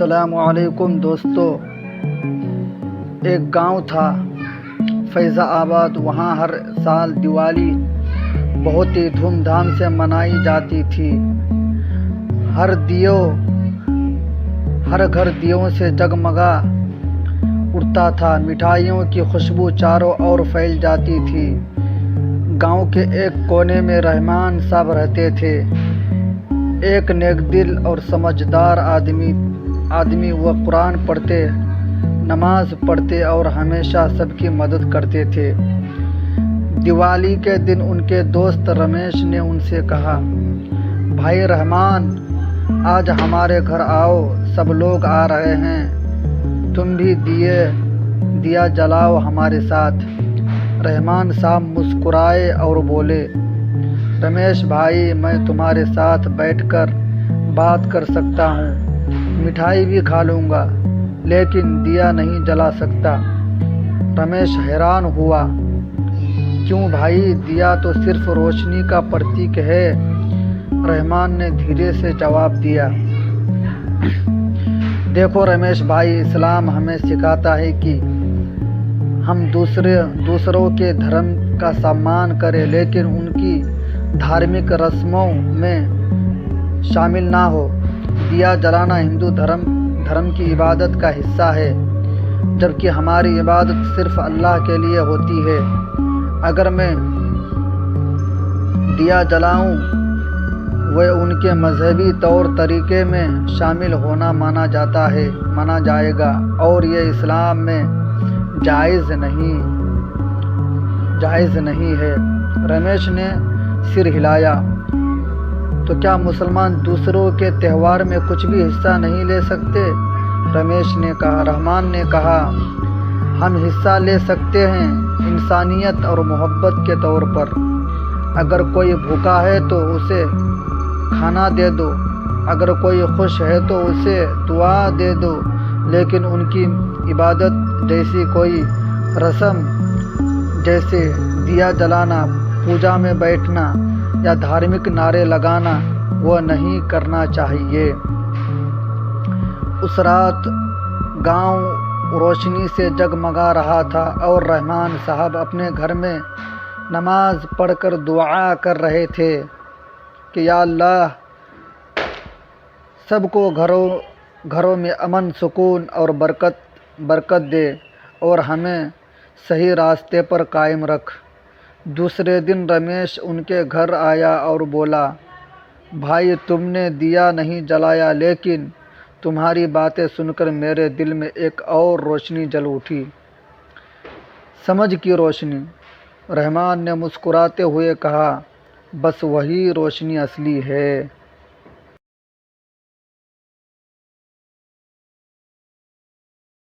السلام علیکم دوستو، ایک گاؤں تھا فیض آباد۔ وہاں ہر سال دیوالی بہت ہی دھوم دھام سے منائی جاتی تھی۔ ہر گھر دیوں سے جگمگا اٹھتا تھا، مٹھائیوں کی خوشبو چاروں اور پھیل جاتی تھی۔ گاؤں کے ایک کونے میں رحمان صاحب رہتے تھے، ایک نیک دل اور سمجھدار آدمی۔ وہ قرآن پڑھتے، نماز پڑھتے اور ہمیشہ سب کی مدد کرتے تھے۔ دیوالی کے دن ان کے دوست رمیش نے ان سے کہا، بھائی رحمان، آج ہمارے گھر آؤ، سب لوگ آ رہے ہیں، تم بھی دیا جلاؤ ہمارے ساتھ۔ رحمان صاحب مسکرائے اور بولے، رمیش بھائی، میں تمہارے ساتھ بیٹھ کر بات کر سکتا ہوں، مٹھائی بھی کھا لوں گا، لیکن دیا نہیں جلا سکتا۔ رمیش حیران ہوا، کیوں بھائی؟ دیا تو صرف روشنی کا پرتیک ہے۔ رحمان نے دھیرے سے جواب دیا، دیکھو رمیش بھائی، اسلام ہمیں سکھاتا ہے کہ ہم دوسروں کے دھرم کا سمان کریں، لیکن ان کی دھارمک رسموں میں شامل نہ ہو۔ دیا جلانا ہندو دھرم کی عبادت کا حصہ ہے، جبکہ ہماری عبادت صرف اللہ کے لیے ہوتی ہے۔ اگر میں دیا جلاؤں، وہ ان کے مذہبی طور طریقے میں شامل ہونا مانا جائے گا، اور یہ اسلام میں جائز نہیں ہے۔ رمیش نے سر ہلایا، تو کیا مسلمان دوسروں کے تہوار میں کچھ بھی حصہ نہیں لے سکتے؟ رحمان نے کہا، ہم حصہ لے سکتے ہیں، انسانیت اور محبت کے طور پر۔ اگر کوئی بھوکا ہے تو اسے کھانا دے دو، اگر کوئی خوش ہے تو اسے دعا دے دو، لیکن ان کی عبادت جیسی کوئی رسم، جیسے دیا جلانا، پوجا میں بیٹھنا یا دھارمک نعرے لگانا، وہ نہیں کرنا چاہیے۔ اس رات گاؤں روشنی سے جگمگا رہا تھا، اور رحمان صاحب اپنے گھر میں نماز پڑھ کر دعا کر رہے تھے کہ یا اللہ، سب کو گھروں میں امن، سکون اور برکت دے، اور ہمیں صحیح راستے پر قائم رکھ۔ دوسرے دن رمیش ان کے گھر آیا اور بولا، بھائی تم نے دیا نہیں جلایا، لیکن تمہاری باتیں سن کر میرے دل میں ایک اور روشنی جل اٹھی، سمجھ کی روشنی۔ رحمان نے مسکراتے ہوئے کہا، بس وہی روشنی اصلی ہے۔